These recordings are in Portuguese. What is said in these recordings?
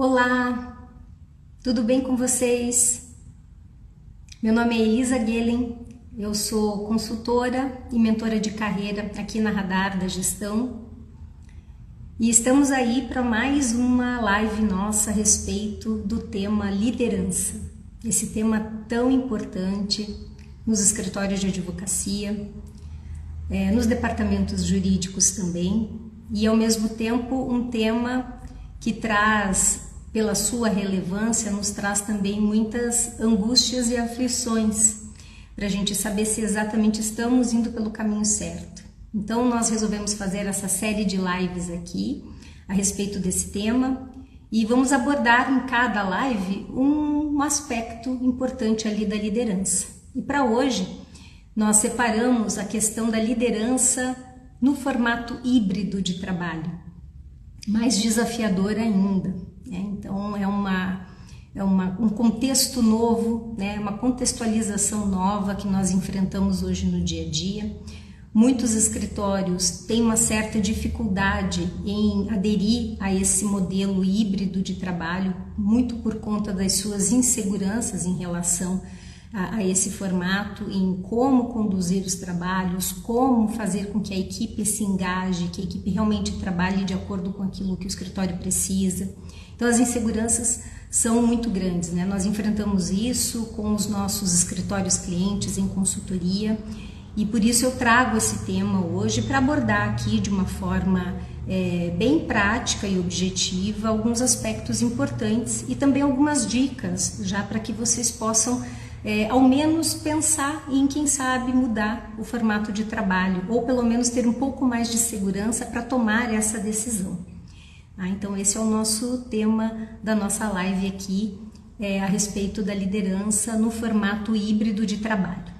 Olá, tudo bem com vocês? Meu nome é Elisa Guelen, eu sou consultora e mentora de carreira aqui na Radar da Gestão e estamos aí para mais uma live nossa a respeito do tema liderança, esse tema tão importante nos escritórios de advocacia, nos departamentos jurídicos também e ao mesmo tempo um tema que traz, pela sua relevância, nos traz também muitas angústias e aflições, para a gente saber se exatamente estamos indo pelo caminho certo. Então nós resolvemos fazer essa série de lives aqui a respeito desse tema e vamos abordar em cada live um aspecto importante ali da liderança. E para hoje nós separamos a questão da liderança no formato híbrido de trabalho, mais desafiador ainda. Então é um contexto novo, uma contextualização nova que nós enfrentamos hoje no dia a dia. Muitos escritórios têm uma certa dificuldade em aderir a esse modelo híbrido de trabalho, muito por conta das suas inseguranças em relação a esse formato, em como conduzir os trabalhos, como fazer com que a equipe se engaje, que a equipe realmente trabalhe de acordo com aquilo que o escritório precisa. Então as inseguranças são muito grandes, Nós enfrentamos isso com os nossos escritórios clientes em consultoria e por isso eu trago esse tema hoje para abordar aqui de uma forma bem prática e objetiva alguns aspectos importantes e também algumas dicas já para que vocês possam ao menos pensar em, quem sabe, mudar o formato de trabalho ou pelo menos ter um pouco mais de segurança para tomar essa decisão. Então esse é o nosso tema da nossa live aqui, a respeito da liderança no formato híbrido de trabalho.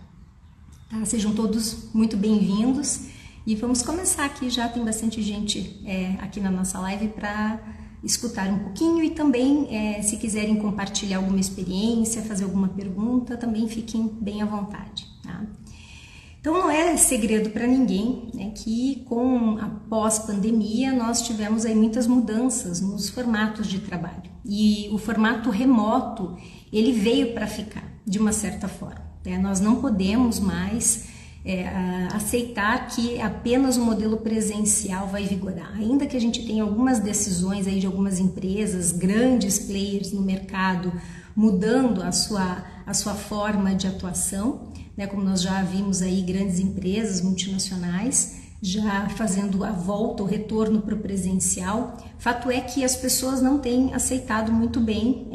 Sejam todos muito bem-vindos e vamos começar aqui, já tem bastante gente aqui na nossa live para escutar um pouquinho e também se quiserem compartilhar alguma experiência, fazer alguma pergunta, também fiquem bem à vontade. Então não é segredo para ninguém que com a pós-pandemia nós tivemos aí muitas mudanças nos formatos de trabalho e o formato remoto ele veio para ficar de uma certa forma. Nós não podemos mais aceitar que apenas o modelo presencial vai vigorar, ainda que a gente tenha algumas decisões aí de algumas empresas, grandes players no mercado mudando a sua forma de atuação, como nós já vimos aí grandes empresas multinacionais já fazendo a volta, o retorno para o presencial. Fato é que as pessoas não têm aceitado muito bem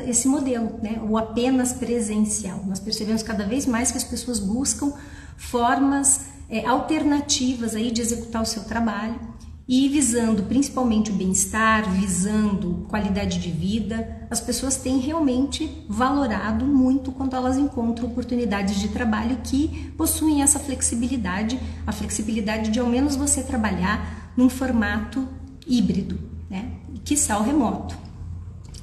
esse modelo, o apenas presencial. Nós percebemos cada vez mais que as pessoas buscam formas alternativas aí de executar o seu trabalho e visando principalmente o bem-estar, visando qualidade de vida. As pessoas têm realmente valorado muito quando elas encontram oportunidades de trabalho que possuem essa flexibilidade, a flexibilidade de ao menos você trabalhar num formato híbrido, quiçá o remoto,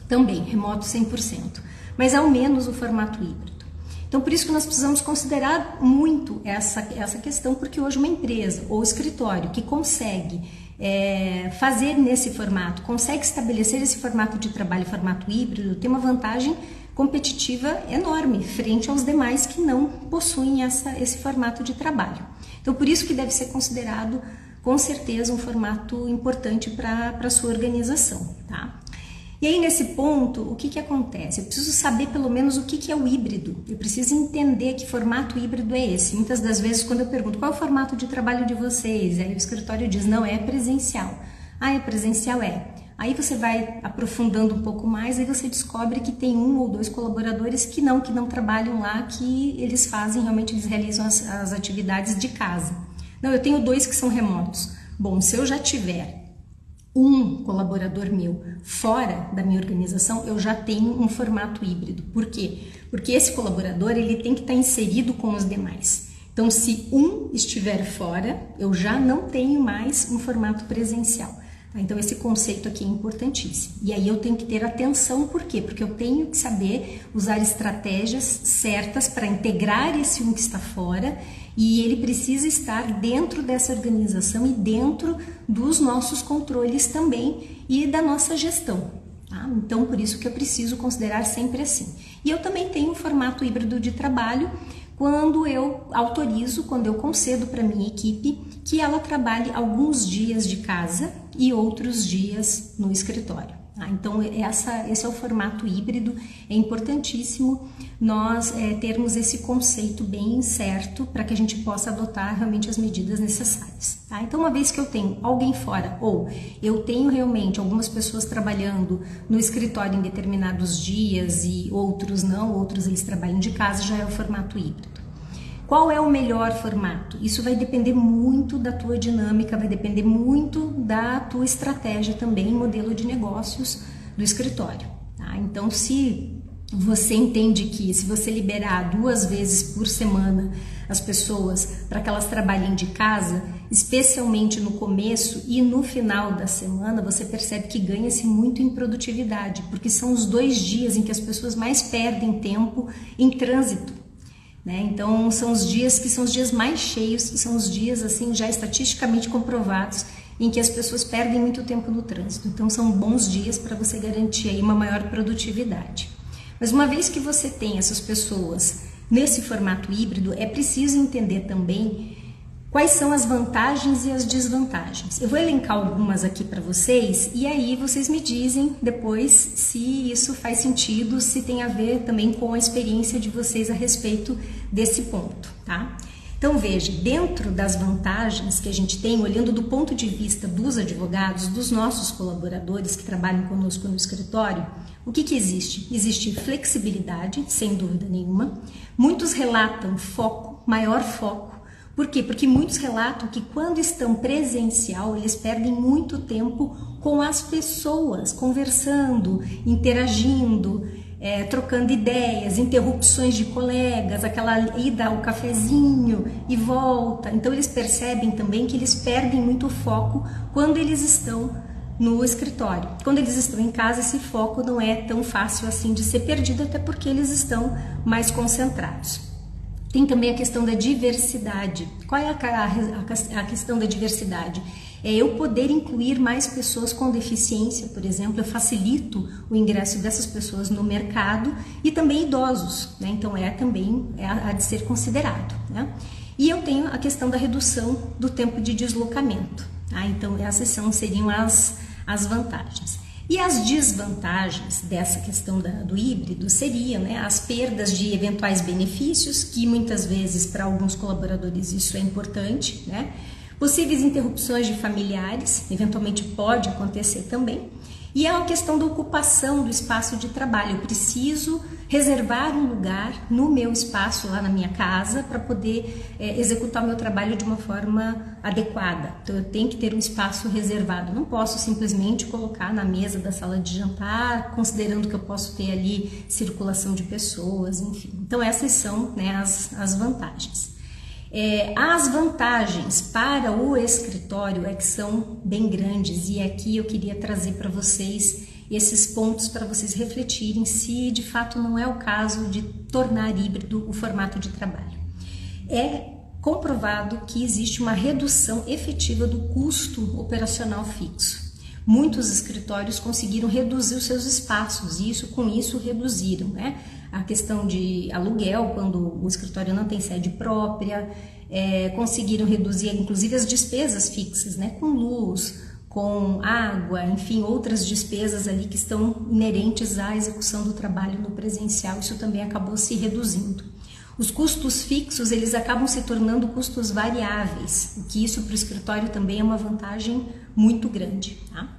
também remoto 100%, mas ao menos o formato híbrido. Então por isso que nós precisamos considerar muito essa questão, porque hoje uma empresa ou escritório que consegue fazer nesse formato, consegue estabelecer esse formato de trabalho, formato híbrido, tem uma vantagem competitiva enorme frente aos demais que não possuem esse formato de trabalho. Então por isso que deve ser considerado com certeza um formato importante para a sua organização, E aí nesse ponto, o que acontece? Eu preciso saber pelo menos o que é o híbrido, eu preciso entender que formato híbrido é esse. Muitas das vezes quando eu pergunto qual é o formato de trabalho de vocês, aí o escritório diz, não, é presencial. É presencial, Aí você vai aprofundando um pouco mais e você descobre que tem 1 ou 2 colaboradores que não trabalham lá, que eles fazem, realmente eles realizam as atividades de casa. Não, eu tenho 2 que são remotos. Bom, se eu já tiver um colaborador meu fora da minha organização, eu já tenho um formato híbrido. Por quê? Porque esse colaborador ele tem que estar inserido com os demais. Então, se um estiver fora, eu já não tenho mais um formato presencial. Então esse conceito aqui é importantíssimo. E aí eu tenho que ter atenção, por quê? Porque eu tenho que saber usar estratégias certas para integrar esse um que está fora, e ele precisa estar dentro dessa organização e dentro dos nossos controles também e da nossa gestão. tá? Então, por isso que eu preciso considerar sempre assim. E eu também tenho um formato híbrido de trabalho quando eu autorizo, quando eu concedo para minha equipe que ela trabalhe alguns dias de casa e outros dias no escritório. Então, esse é o formato híbrido. É importantíssimo nós termos esse conceito bem certo para que a gente possa adotar realmente as medidas necessárias. Tá? Então, uma vez que eu tenho alguém fora ou eu tenho realmente algumas pessoas trabalhando no escritório em determinados dias e outros não, outros eles trabalham de casa, já é o formato híbrido. Qual é o melhor formato? Isso vai depender muito da tua dinâmica, vai depender muito da tua estratégia também, modelo de negócios do escritório. Tá? Então, se você entende que se você liberar 2 vezes por semana as pessoas para que elas trabalhem de casa, especialmente no começo e no final da semana, você percebe que ganha-se muito em produtividade, porque são os 2 dias em que as pessoas mais perdem tempo em trânsito. Então são os dias que são os dias mais cheios, são os dias assim já estatisticamente comprovados em que as pessoas perdem muito tempo no trânsito. Então são bons dias para você garantir aí uma maior produtividade. Mas uma vez que você tem essas pessoas nesse formato híbrido, é preciso entender também quais são as vantagens e as desvantagens. Eu vou elencar algumas aqui para vocês e aí vocês me dizem depois se isso faz sentido, se tem a ver também com a experiência de vocês a respeito desse ponto, tá? Então veja, dentro das vantagens que a gente tem, olhando do ponto de vista dos advogados, dos nossos colaboradores que trabalham conosco no escritório, o que existe? Existe flexibilidade, sem dúvida nenhuma. Muitos relatam foco, maior foco. Por quê? Porque muitos relatam que quando estão presencial, eles perdem muito tempo com as pessoas, conversando, interagindo, trocando ideias, interrupções de colegas, aquela ida ao cafezinho e volta. Então eles percebem também que eles perdem muito foco quando eles estão no escritório. Quando eles estão em casa, esse foco não é tão fácil assim de ser perdido, até porque eles estão mais concentrados. Tem também a questão da diversidade. Qual é a questão da diversidade? É eu poder incluir mais pessoas com deficiência, por exemplo, eu facilito o ingresso dessas pessoas no mercado e também idosos, né? Então também a de ser considerado, né? E eu tenho a questão da redução do tempo de deslocamento, tá? Então essas seriam as vantagens. E as desvantagens dessa questão do híbrido seriam, né, as perdas de eventuais benefícios, que muitas vezes para alguns colaboradores isso é importante, né? Possíveis interrupções de familiares, eventualmente pode acontecer também. E é a questão da ocupação do espaço de trabalho. Eu preciso reservar um lugar no meu espaço, lá na minha casa, para poder executar o meu trabalho de uma forma adequada. Então eu tenho que ter um espaço reservado. Não posso simplesmente colocar na mesa da sala de jantar, considerando que eu posso ter ali circulação de pessoas, enfim. Então essas são, né, as vantagens. As vantagens para o escritório é que são bem grandes e aqui eu queria trazer para vocês esses pontos para vocês refletirem se de fato não é o caso de tornar híbrido o formato de trabalho. É comprovado que existe uma redução efetiva do custo operacional fixo. Muitos escritórios conseguiram reduzir os seus espaços e com isso reduziram, né? A questão de aluguel, quando o escritório não tem sede própria, conseguiram reduzir inclusive as despesas fixas, né? Com luz, com água, enfim, outras despesas ali que estão inerentes à execução do trabalho no presencial, isso também acabou se reduzindo. Os custos fixos, eles acabam se tornando custos variáveis, o que isso para o escritório também é uma vantagem muito grande, tá?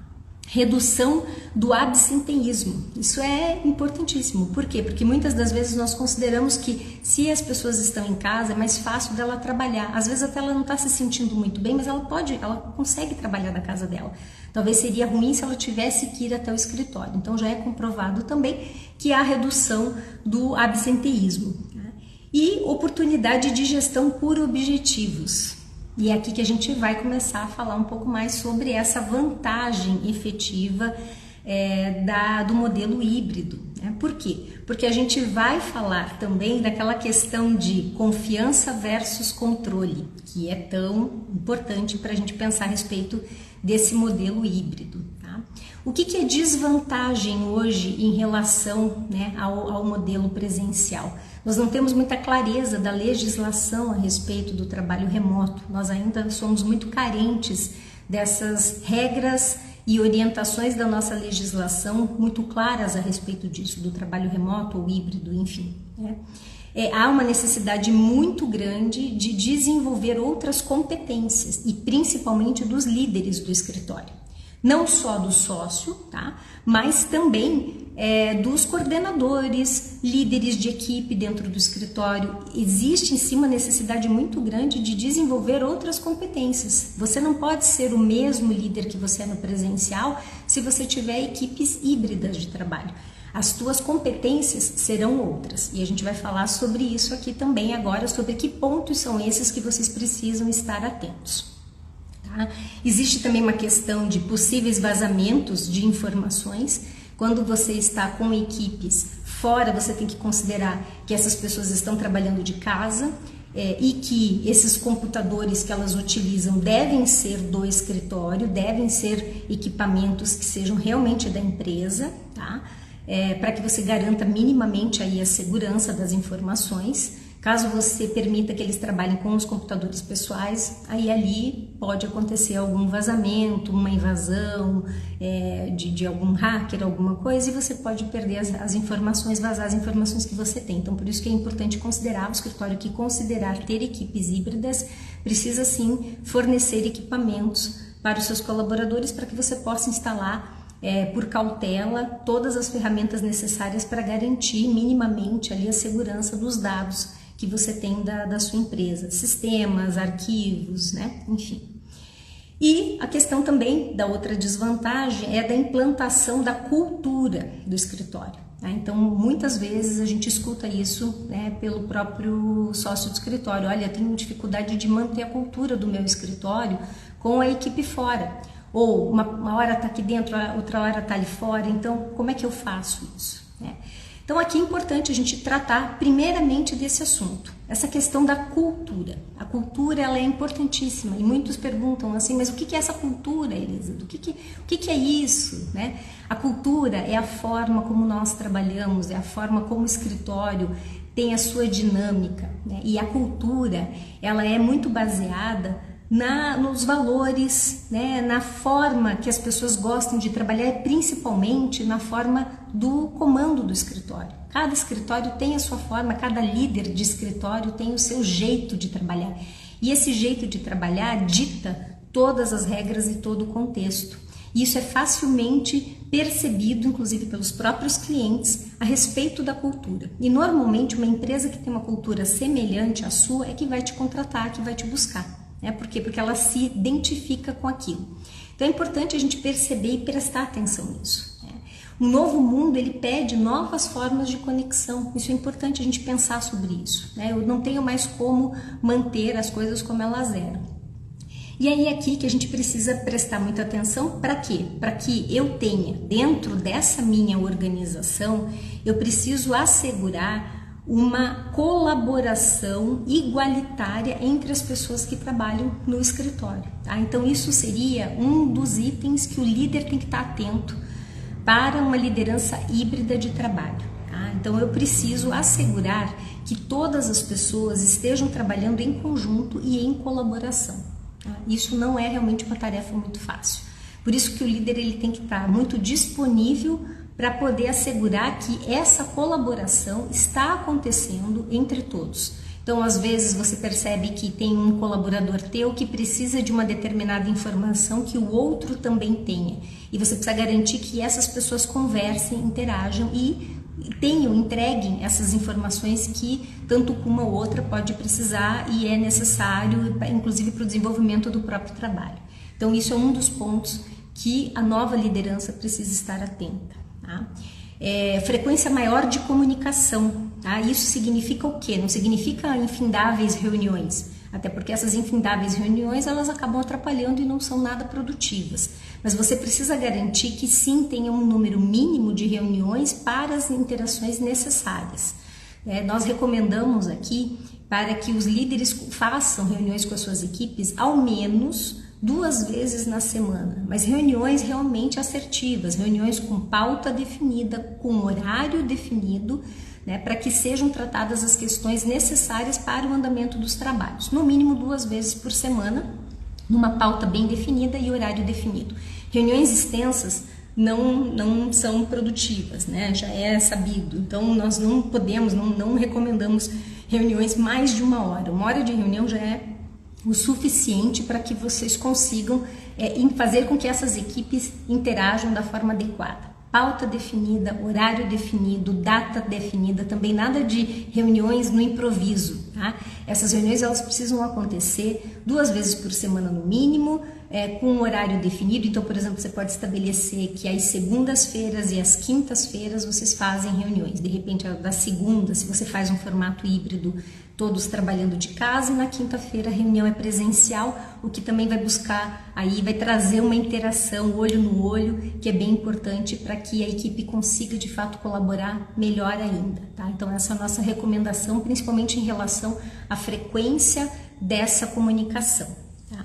Redução do absenteísmo, isso é importantíssimo. Por quê? Porque muitas das vezes nós consideramos que se as pessoas estão em casa é mais fácil dela trabalhar. Às vezes até ela não está se sentindo muito bem, mas ela consegue trabalhar da casa dela. Talvez seria ruim se ela tivesse que ir até o escritório. Então já é comprovado também que há redução do absenteísmo, né? E oportunidade de gestão por objetivos. E é aqui que a gente vai começar a falar um pouco mais sobre essa vantagem efetiva do modelo híbrido, né? Por quê? Porque a gente vai falar também daquela questão de confiança versus controle, que é tão importante para a gente pensar a respeito desse modelo híbrido, tá? O que é desvantagem hoje em relação, né, ao modelo presencial? Nós não temos muita clareza da legislação a respeito do trabalho remoto, nós ainda somos muito carentes dessas regras e orientações da nossa legislação muito claras a respeito disso, do trabalho remoto ou híbrido, enfim, né? Há uma necessidade muito grande de desenvolver outras competências e principalmente dos líderes do escritório. Não só do sócio, tá? Mas também dos coordenadores, líderes de equipe dentro do escritório. Existe em si uma necessidade muito grande de desenvolver outras competências. Você não pode ser o mesmo líder que você é no presencial se você tiver equipes híbridas de trabalho. As tuas competências serão outras e a gente vai falar sobre isso aqui também agora, sobre que pontos são esses que vocês precisam estar atentos. Tá? Existe também uma questão de possíveis vazamentos de informações. Quando você está com equipes fora, você tem que considerar que essas pessoas estão trabalhando de casa e que esses computadores que elas utilizam devem ser do escritório, devem ser equipamentos que sejam realmente da empresa, tá? Para que você garanta minimamente aí a segurança das informações. Caso você permita que eles trabalhem com os computadores pessoais, aí ali pode acontecer algum vazamento, uma invasão de algum hacker, alguma coisa, e você pode perder as informações, vazar as informações que você tem. Então, por isso que é importante considerar, o escritório que considerar ter equipes híbridas, precisa sim fornecer equipamentos para os seus colaboradores para que você possa instalar por cautela todas as ferramentas necessárias para garantir minimamente ali a segurança dos dados que você tem da sua empresa, sistemas, arquivos, né? Enfim. E a questão também da outra desvantagem é da implantação da cultura do escritório. Né? Então, muitas vezes a gente escuta isso, né, pelo próprio sócio do escritório. Olha, eu tenho dificuldade de manter a cultura do meu escritório com a equipe fora. Ou uma hora está aqui dentro, outra hora está ali fora, então como é que eu faço isso? Né? Então aqui é importante a gente tratar primeiramente desse assunto, essa questão da cultura. A cultura ela é importantíssima e muitos perguntam assim, mas o que é essa cultura, Elisa? O que é isso? Né? A cultura é a forma como nós trabalhamos, é a forma como o escritório tem a sua dinâmica, né? E a cultura ela é muito baseada nos valores, né, na forma que as pessoas gostam de trabalhar, principalmente na forma do comando do escritório. Cada escritório tem a sua forma, cada líder de escritório tem o seu jeito de trabalhar. E esse jeito de trabalhar dita todas as regras e todo o contexto. E isso é facilmente percebido, inclusive pelos próprios clientes, a respeito da cultura. E normalmente uma empresa que tem uma cultura semelhante à sua é que vai te contratar, que vai te buscar. Por quê? Porque ela se identifica com aquilo. Então é importante a gente perceber e prestar atenção nisso. Né? Um novo mundo, ele pede novas formas de conexão. Isso é importante a gente pensar sobre isso. Né? Eu não tenho mais como manter as coisas como elas eram. E aí é aqui que a gente precisa prestar muita atenção. Para quê? Para que eu tenha, dentro dessa minha organização, eu preciso assegurar uma colaboração igualitária entre as pessoas que trabalham no escritório. Tá? Então isso seria um dos itens que o líder tem que estar atento para uma liderança híbrida de trabalho. Tá? Então eu preciso assegurar que todas as pessoas estejam trabalhando em conjunto e em colaboração. Tá? Isso não é realmente uma tarefa muito fácil. Por isso que o líder ele tem que estar muito disponível para poder assegurar que essa colaboração está acontecendo entre todos. Então, às vezes você percebe que tem um colaborador teu que precisa de uma determinada informação que o outro também tenha. E você precisa garantir que essas pessoas conversem, interajam e entreguem essas informações que tanto uma ou outra pode precisar e é necessário, inclusive para o desenvolvimento do próprio trabalho. Então, isso é um dos pontos que a nova liderança precisa estar atenta. Tá? Frequência maior de comunicação. Tá? Isso significa o quê? Não significa infindáveis reuniões, até porque essas infindáveis reuniões elas acabam atrapalhando e não são nada produtivas. Mas você precisa garantir que sim tenha um número mínimo de reuniões para as interações necessárias. Nós recomendamos aqui para que os líderes façam reuniões com as suas equipes ao menos 2 vezes na semana, mas reuniões realmente assertivas, reuniões com pauta definida, com horário definido, né, para que sejam tratadas as questões necessárias para o andamento dos trabalhos, no mínimo 2 vezes por semana, numa pauta bem definida e horário definido. Reuniões extensas não são produtivas, né? Já é sabido. Então nós não podemos, não recomendamos reuniões mais de 1 hora. 1 hora de reunião já é o suficiente para que vocês consigam fazer com que essas equipes interajam da forma adequada. Pauta definida, horário definido, data definida, também nada de reuniões no improviso, tá? Essas reuniões elas precisam acontecer 2 vezes por semana no mínimo, com um horário definido. Então, por exemplo, você pode estabelecer que às segundas-feiras e às quintas-feiras vocês fazem reuniões. De repente, da segunda, se você faz um formato híbrido, todos trabalhando de casa, e na quinta-feira a reunião é presencial, o que também vai buscar, aí vai trazer uma interação olho no olho, que é bem importante para que a equipe consiga de fato colaborar melhor ainda, tá? Então essa é a nossa recomendação, principalmente em relação à frequência dessa comunicação, tá?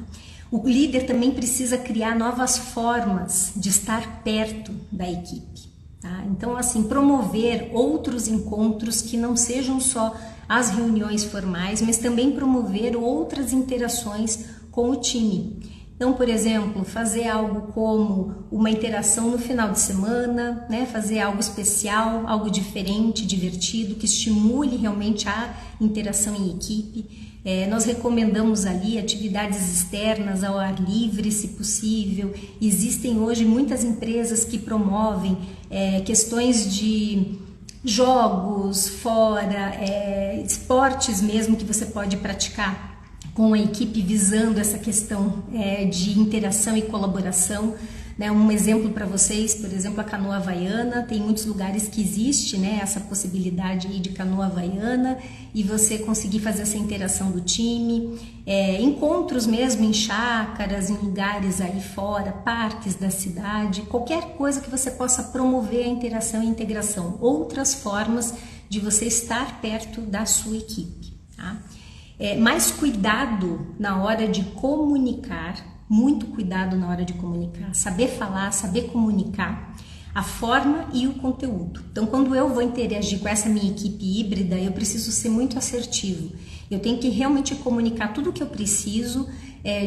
O líder também precisa criar novas formas de estar perto da equipe, tá? Então, assim, promover outros encontros que não sejam só as reuniões formais, mas também promover outras interações com o time. Então, por exemplo, fazer algo como uma interação no final de semana, né? Fazer algo especial, algo diferente, divertido, que estimule realmente a interação em equipe. Nós recomendamos ali atividades externas ao ar livre, se possível. Existem hoje muitas empresas que promovem questões de jogos fora, esportes mesmo que você pode praticar com a equipe visando essa questão de interação e colaboração, né? Um exemplo para vocês, por exemplo, a canoa havaiana, tem muitos lugares que existe, né, essa possibilidade aí de canoa havaiana e você conseguir fazer essa interação do time, encontros mesmo em chácaras, em lugares aí fora, parques da cidade, qualquer coisa que você possa promover a interação e integração, outras formas de você estar perto da sua equipe, tá? Mais cuidado na hora de comunicar, muito cuidado na hora de comunicar, saber falar, saber comunicar a forma e o conteúdo. Então, quando eu vou interagir com essa minha equipe híbrida, eu preciso ser muito assertivo. Eu tenho que realmente comunicar tudo o que eu preciso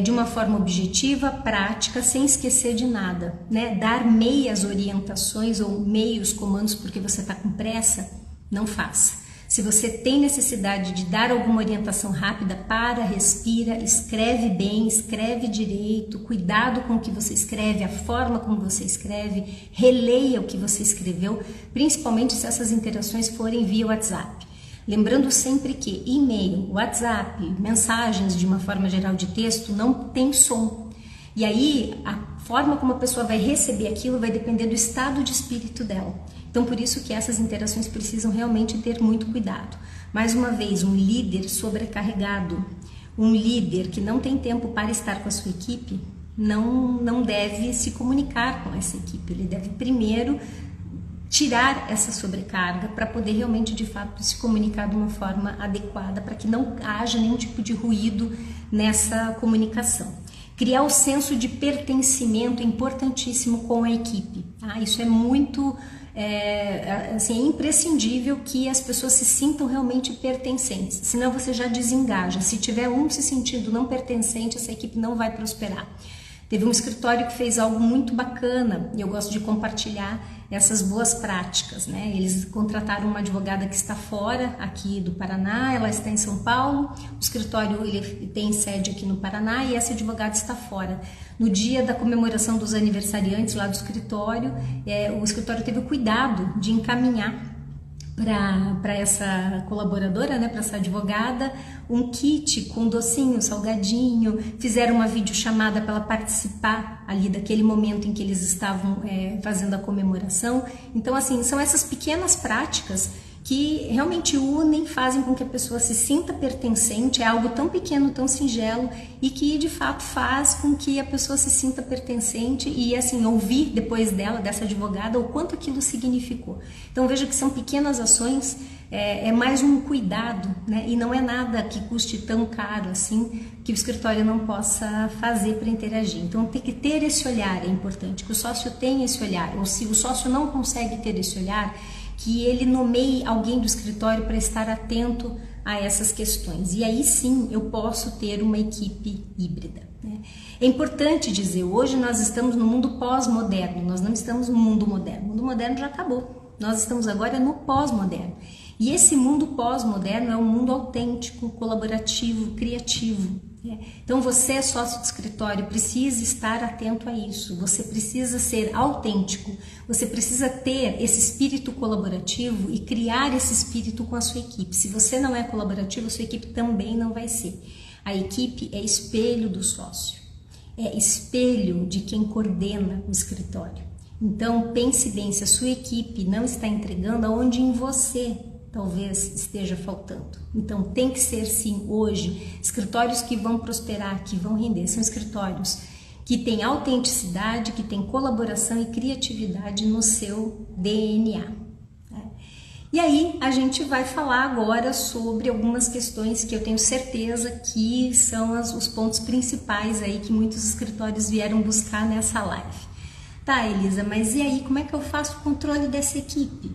de uma forma objetiva, prática, sem esquecer de nada, né? Dar meias orientações ou meios comandos porque você está com pressa, não faça. Se você tem necessidade de dar alguma orientação rápida, para, respira, escreve bem, escreve direito, cuidado com o que você escreve, a forma como você escreve, releia o que você escreveu, principalmente se essas interações forem via WhatsApp. Lembrando sempre que e-mail, WhatsApp, mensagens de uma forma geral de texto não tem som. E aí a forma como a pessoa vai receber aquilo vai depender do estado de espírito dela. Então, por isso que essas interações precisam realmente ter muito cuidado. Mais uma vez, um líder sobrecarregado, um líder que não tem tempo para estar com a sua equipe, não deve se comunicar com essa equipe. Ele deve primeiro tirar essa sobrecarga para poder realmente, de fato, se comunicar de uma forma adequada, para que não haja nenhum tipo de ruído nessa comunicação. Criar o senso de pertencimento é importantíssimo com a equipe, tá? Isso é muito... é imprescindível que as pessoas se sintam realmente pertencentes, senão você já desengaja. Se tiver um se sentindo não pertencente, essa equipe não vai prosperar. Teve um escritório que fez algo muito bacana e eu gosto de compartilhar essas boas práticas, né? Eles contrataram uma advogada que está fora aqui do Paraná, ela está em São Paulo, o escritório ele tem sede aqui no Paraná e essa advogada está fora. No dia da comemoração dos aniversariantes lá do escritório, o escritório teve o cuidado de encaminhar para essa colaboradora, né, para essa advogada, um kit com docinho, salgadinho, fizeram uma videochamada para ela participar ali daquele momento em que eles estavam fazendo a comemoração. Então, assim, são essas pequenas práticas que realmente unem, fazem com que a pessoa se sinta pertencente, é algo tão pequeno, tão singelo e que de fato faz com que a pessoa se sinta pertencente e assim, ouvir depois dessa advogada, o quanto aquilo significou. Então veja que são pequenas ações é mais um cuidado, né? E não é nada que custe tão caro assim que o escritório não possa fazer para interagir. Então tem que ter esse olhar, é importante que o sócio tenha esse olhar, ou se o sócio não consegue ter esse olhar, que ele nomeie alguém do escritório para estar atento a essas questões. E aí sim eu posso ter uma equipe híbrida, né? É importante dizer, hoje nós estamos no mundo pós-moderno, nós não estamos no mundo moderno. O mundo moderno já acabou, nós estamos agora no pós-moderno. E esse mundo pós-moderno é um mundo autêntico, colaborativo, criativo, né? Então você, sócio de escritório, precisa estar atento a isso, você precisa ser autêntico, você precisa ter esse espírito colaborativo e criar esse espírito com a sua equipe. Se você não é colaborativo, a sua equipe também não vai ser. A equipe é espelho do sócio, é espelho de quem coordena o escritório. Então pense bem, se a sua equipe não está entregando, aonde em você talvez esteja faltando. Então tem que ser sim hoje, escritórios que vão prosperar, que vão render, são escritórios que têm autenticidade, que têm colaboração e criatividade no seu DNA, né? E aí a gente vai falar agora sobre algumas questões que eu tenho certeza que são os pontos principais aí que muitos escritórios vieram buscar nessa live. Tá, Elisa, mas e aí como é que eu faço o controle dessa equipe?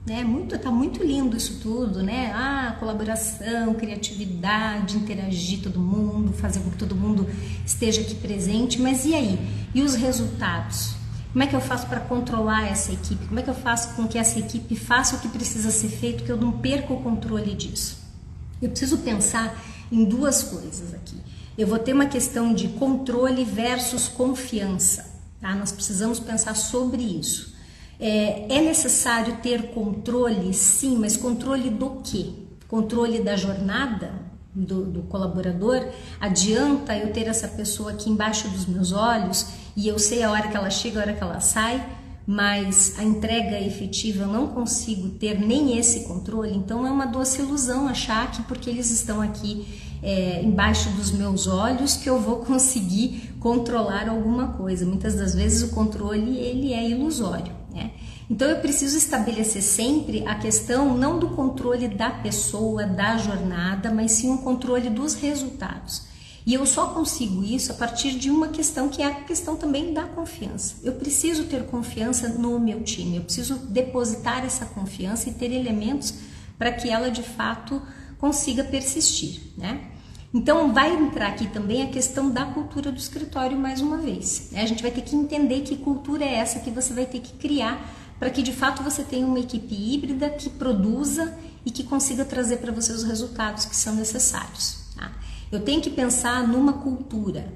Né? Tá muito lindo isso tudo, né? Colaboração, criatividade, interagir todo mundo, fazer com que todo mundo esteja aqui presente, mas e aí? E os resultados? Como é que eu faço para controlar essa equipe? Como é que eu faço com que essa equipe faça o que precisa ser feito, que eu não perca o controle disso? Eu preciso pensar em duas coisas aqui. Eu vou ter uma questão de controle versus confiança, tá? Nós precisamos pensar sobre isso. É necessário ter controle, sim, mas controle do quê? Controle da jornada do colaborador? Adianta eu ter essa pessoa aqui embaixo dos meus olhos e eu sei a hora que ela chega, a hora que ela sai, mas a entrega efetiva eu não consigo ter nem esse controle? Então é uma doce ilusão achar que porque eles estão aqui embaixo dos meus olhos que eu vou conseguir controlar alguma coisa. Muitas das vezes o controle ele é ilusório, né? Então eu preciso estabelecer sempre a questão não do controle da pessoa, da jornada, mas sim o controle dos resultados. E eu só consigo isso a partir de uma questão que é a questão também da confiança. Eu preciso ter confiança no meu time, eu preciso depositar essa confiança e ter elementos para que ela de fato consiga persistir, né? Então vai entrar aqui também a questão da cultura do escritório mais uma vez, né? A gente vai ter que entender que cultura é essa que você vai ter que criar para que de fato você tenha uma equipe híbrida que produza e que consiga trazer para você os resultados que são necessários, tá? Eu tenho que pensar numa cultura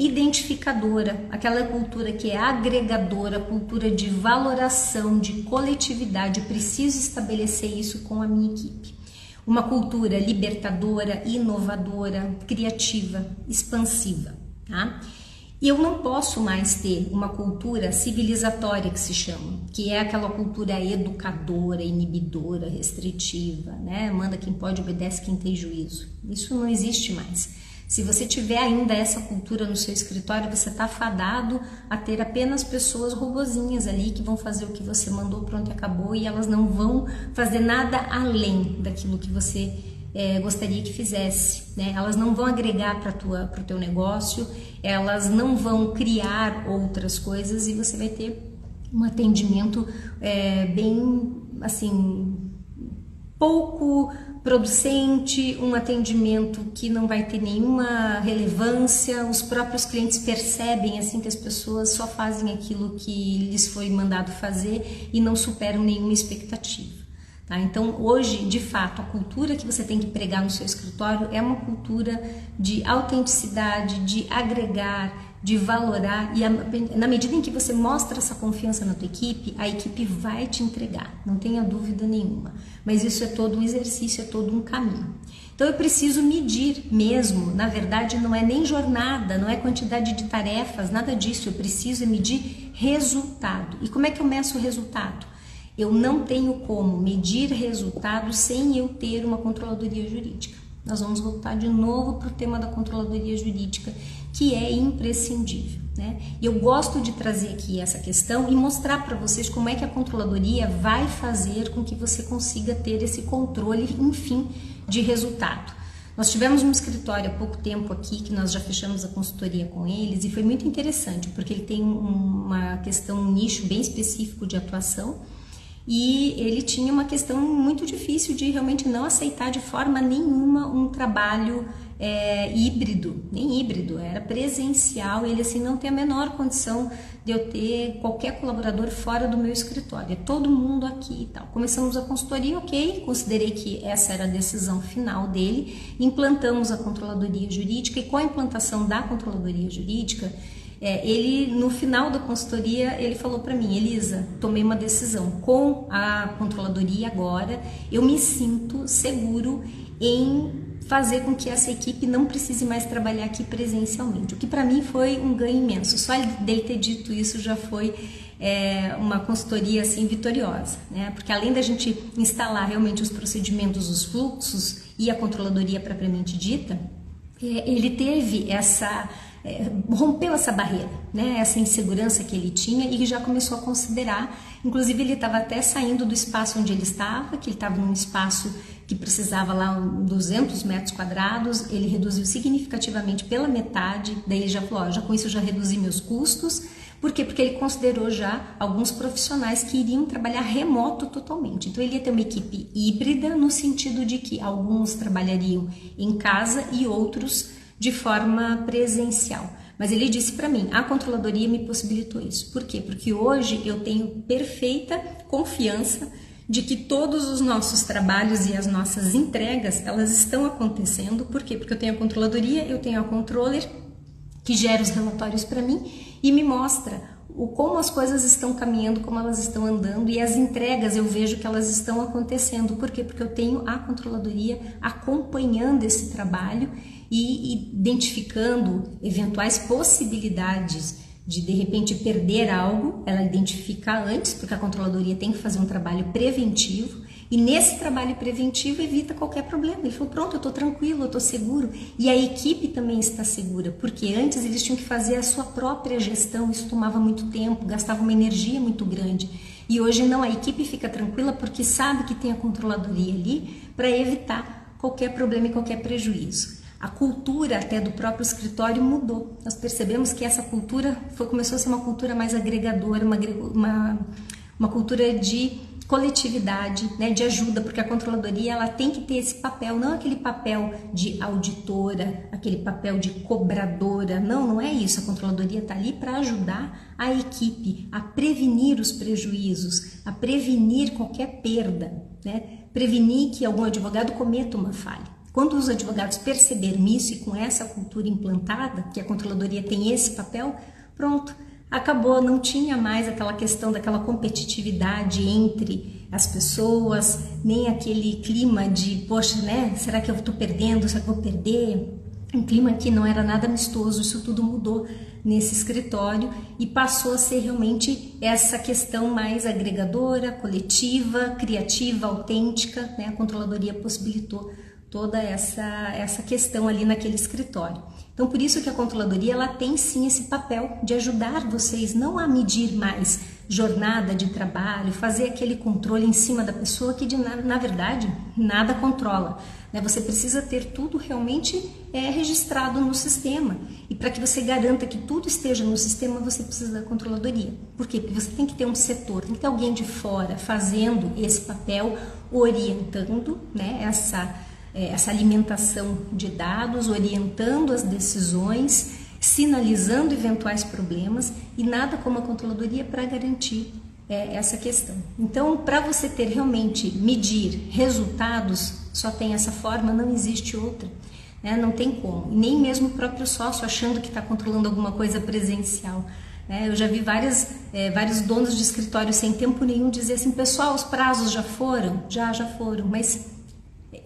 identificadora, aquela cultura que é agregadora, cultura de valoração, de coletividade. Eu preciso estabelecer isso com a minha equipe. Uma cultura libertadora, inovadora, criativa, expansiva, tá? E eu não posso mais ter uma cultura civilizatória que se chama, que é aquela cultura educadora, inibidora, restritiva, né? Manda quem pode, obedece quem tem juízo. Isso não existe mais. Se você tiver ainda essa cultura no seu escritório, você está fadado a ter apenas pessoas robozinhas ali que vão fazer o que você mandou, pronto, acabou, e elas não vão fazer nada além daquilo que você gostaria que fizesse, né? Elas não vão agregar para o teu negócio, elas não vão criar outras coisas e você vai ter um atendimento bem, assim, pouco producente, um atendimento que não vai ter nenhuma relevância. Os próprios clientes percebem assim que as pessoas só fazem aquilo que lhes foi mandado fazer e não superam nenhuma expectativa. Tá? Então hoje, de fato, a cultura que você tem que pregar no seu escritório é uma cultura de autenticidade, de agregar, de valorar, e na medida em que você mostra essa confiança na tua equipe, a equipe vai te entregar, não tenha dúvida nenhuma. Mas isso é todo um exercício, é todo um caminho. Então eu preciso medir mesmo, na verdade não é nem jornada, não é quantidade de tarefas, nada disso, eu preciso medir resultado. E como é que eu meço o resultado? Eu não tenho como medir resultado sem eu ter uma controladoria jurídica. Nós vamos voltar de novo para o tema da controladoria jurídica, que é imprescindível, né? E eu gosto de trazer aqui essa questão e mostrar para vocês como é que a controladoria vai fazer com que você consiga ter esse controle, enfim, de resultado. Nós tivemos um escritório há pouco tempo aqui, que nós já fechamos a consultoria com eles, e foi muito interessante, porque ele tem uma questão, um nicho bem específico de atuação, e ele tinha uma questão muito difícil de realmente não aceitar de forma nenhuma um trabalho híbrido, nem híbrido, era presencial. Ele assim, não tem a menor condição de eu ter qualquer colaborador fora do meu escritório, é todo mundo aqui e tal. Começamos a consultoria, ok, considerei que essa era a decisão final dele, implantamos a controladoria jurídica, e com a implantação da controladoria jurídica, ele, no final da consultoria, ele falou para mim: Elisa, tomei uma decisão, com a controladoria agora, eu me sinto seguro em fazer com que essa equipe não precise mais trabalhar aqui presencialmente, o que para mim foi um ganho imenso. Só dele ter dito isso já foi uma consultoria assim vitoriosa, né? Porque além da gente instalar realmente os procedimentos, os fluxos e a controladoria propriamente dita, ele teve rompeu essa barreira, né? Essa insegurança que ele tinha, e já começou a considerar, inclusive ele estava até saindo do espaço onde ele estava, que ele estava num espaço que precisava lá 200 metros quadrados, ele reduziu significativamente pela metade, daí ele já falou, já com isso eu já reduzi meus custos. Por quê? Porque ele considerou já alguns profissionais que iriam trabalhar remoto totalmente. Então ele ia ter uma equipe híbrida, no sentido de que alguns trabalhariam em casa e outros de forma presencial. Mas ele disse para mim, a controladoria me possibilitou isso. Por quê? Porque hoje eu tenho perfeita confiança de que todos os nossos trabalhos e as nossas entregas, elas estão acontecendo. Por quê? Porque eu tenho a controladoria, eu tenho a controller, que gera os relatórios para mim e me mostra como as coisas estão caminhando, como elas estão andando, e as entregas eu vejo que elas estão acontecendo. Por quê? Porque eu tenho a controladoria acompanhando esse trabalho e identificando eventuais possibilidades de repente perder algo. Ela identifica antes, porque a controladoria tem que fazer um trabalho preventivo, e nesse trabalho preventivo evita qualquer problema. Ele falou, pronto, eu estou tranquilo, eu estou seguro, e a equipe também está segura, porque antes eles tinham que fazer a sua própria gestão, isso tomava muito tempo, gastava uma energia muito grande, e hoje não, a equipe fica tranquila porque sabe que tem a controladoria ali para evitar qualquer problema e qualquer prejuízo. A cultura até do próprio escritório mudou. Nós percebemos que essa cultura começou a ser uma cultura mais agregadora, uma cultura de coletividade, né, de ajuda, porque a controladoria ela tem que ter esse papel, não aquele papel de auditora, aquele papel de cobradora, não é isso. A controladoria está ali para ajudar a equipe a prevenir os prejuízos, a prevenir qualquer perda, né, prevenir que algum advogado cometa uma falha. Quando os advogados perceberam isso, e com essa cultura implantada, que a controladoria tem esse papel, pronto, acabou, não tinha mais aquela questão daquela competitividade entre as pessoas, nem aquele clima de, poxa, né, será que eu estou perdendo, será que eu vou perder? Um clima que não era nada amistoso. Isso tudo mudou nesse escritório e passou a ser realmente essa questão mais agregadora, coletiva, criativa, autêntica, né? A controladoria possibilitou toda essa questão ali naquele escritório. Então, por isso que a controladoria ela tem sim esse papel de ajudar vocês não a medir mais jornada de trabalho, fazer aquele controle em cima da pessoa que na verdade nada controla, né? Você precisa ter tudo realmente registrado no sistema, e para que você garanta que tudo esteja no sistema, você precisa da controladoria. Por quê? Porque você tem que ter um setor, tem que ter alguém de fora fazendo esse papel, orientando, né, essa alimentação de dados, orientando as decisões, sinalizando eventuais problemas, e nada como a controladoria para garantir essa questão. Então, para você ter realmente medir resultados, só tem essa forma, não existe outra, né? Não tem como, e nem mesmo o próprio sócio achando que está controlando alguma coisa presencial. Eu já vi vários donos de escritório sem tempo nenhum dizer assim, pessoal, os prazos já foram? Já foram, mas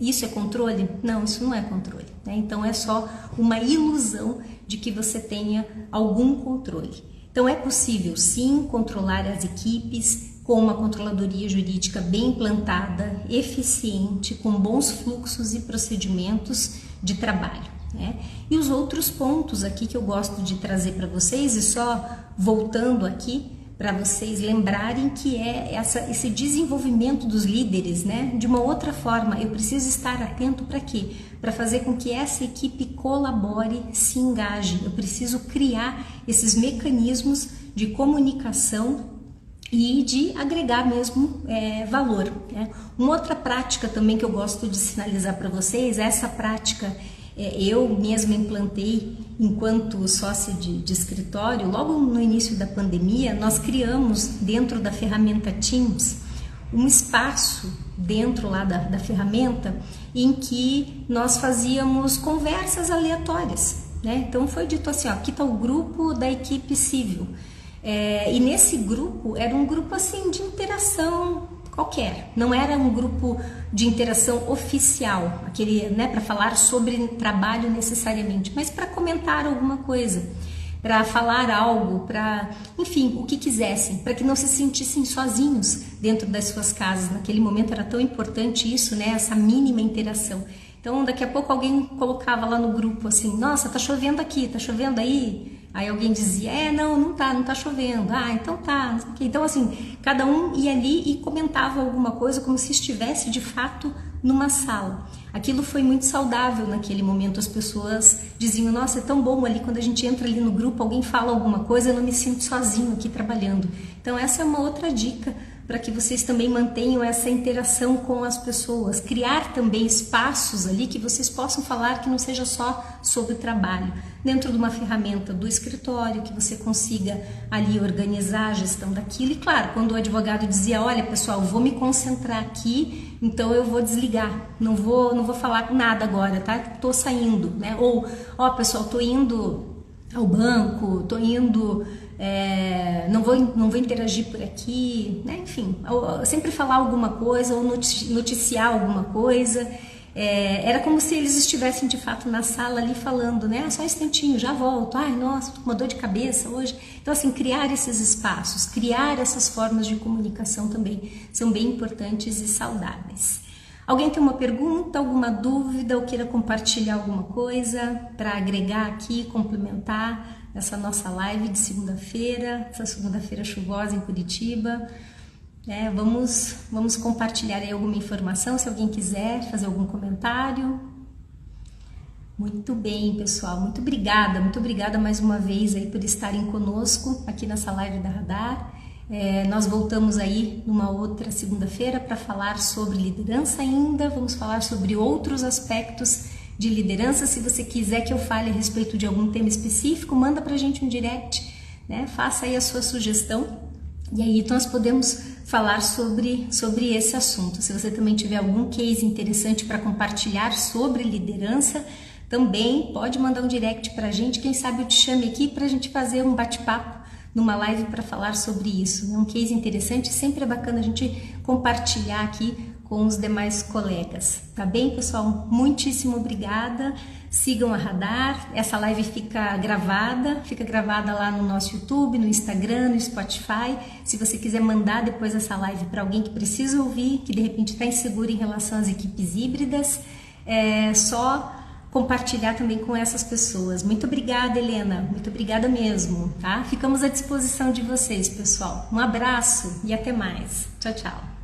isso é controle? Não, isso não é controle, né? Então é só uma ilusão de que você tenha algum controle. Então é possível sim controlar as equipes com uma controladoria jurídica bem implantada, eficiente, com bons fluxos e procedimentos de trabalho. né? E os outros pontos aqui que eu gosto de trazer para vocês, e só voltando aqui para vocês lembrarem, que é esse desenvolvimento dos líderes, né? De uma outra forma, eu preciso estar atento para quê? Para fazer com que essa equipe colabore, se engaje. Eu preciso criar esses mecanismos de comunicação e de agregar mesmo valor, né? Uma outra prática também que eu gosto de sinalizar para vocês, essa prática eu mesma implantei enquanto sócia de escritório. Logo no início da pandemia, nós criamos dentro da ferramenta Teams um espaço dentro lá da ferramenta em que nós fazíamos conversas aleatórias, né? Então foi dito assim, ó, aqui está o grupo da equipe civil. E nesse grupo, era um grupo assim de interação qualquer, não era um grupo de interação oficial, aquele, né, para falar sobre trabalho necessariamente, mas para comentar alguma coisa, para falar algo, para, enfim, o que quisessem, para que não se sentissem sozinhos dentro das suas casas. Naquele momento era tão importante isso, né, essa mínima interação. Então, daqui a pouco alguém colocava lá no grupo assim, nossa, tá chovendo aqui, tá chovendo aí? Aí alguém dizia, não tá chovendo. Ah, então tá. Então, assim, cada um ia ali e comentava alguma coisa como se estivesse, de fato, numa sala. Aquilo foi muito saudável naquele momento. As pessoas diziam, nossa, é tão bom ali quando a gente entra ali no grupo, alguém fala alguma coisa, eu não me sinto sozinho aqui trabalhando. Então, essa é uma outra dica para que vocês também mantenham essa interação com as pessoas. Criar também espaços ali que vocês possam falar, que não seja só sobre trabalho. Dentro de uma ferramenta do escritório, que você consiga ali organizar a gestão daquilo. E claro, quando o advogado dizia, olha pessoal, vou me concentrar aqui, então eu vou desligar, não vou falar nada agora, tá? Tô saindo, né? Ou, ó pessoal, tô indo ao banco, tô indo... não vou interagir por aqui, né? Enfim, sempre falar alguma coisa ou noticiar alguma coisa. Era como se eles estivessem de fato na sala ali falando, né? Só um instantinho, já volto. Ai, nossa, tô com uma dor de cabeça hoje. Então, assim, criar esses espaços, criar essas formas de comunicação também são bem importantes e saudáveis. Alguém tem uma pergunta, alguma dúvida ou queira compartilhar alguma coisa para agregar aqui, complementar essa nossa live de segunda-feira, essa segunda-feira chuvosa em Curitiba? Vamos compartilhar aí alguma informação, se alguém quiser fazer algum comentário. Muito bem, pessoal, muito obrigada mais uma vez aí por estarem conosco aqui nessa live da Radar. Nós voltamos aí numa outra segunda-feira para falar sobre liderança ainda, vamos falar sobre outros aspectos de liderança. Se você quiser que eu fale a respeito de algum tema específico, manda pra gente um direct, né? Faça aí a sua sugestão e aí nós podemos falar sobre esse assunto. Se você também tiver algum case interessante para compartilhar sobre liderança, também pode mandar um direct pra gente, quem sabe eu te chame aqui pra gente fazer um bate-papo numa live para falar sobre isso, né? Um case interessante, sempre é bacana a gente compartilhar aqui com os demais colegas, tá bem, pessoal? Muitíssimo obrigada, sigam a Radar, essa live fica gravada lá no nosso YouTube, no Instagram, no Spotify. Se você quiser mandar depois essa live para alguém que precisa ouvir, que de repente está inseguro em relação às equipes híbridas, é só compartilhar também com essas pessoas. Muito obrigada, Helena, muito obrigada mesmo, tá? Ficamos à disposição de vocês, pessoal. Um abraço e até mais. Tchau, tchau.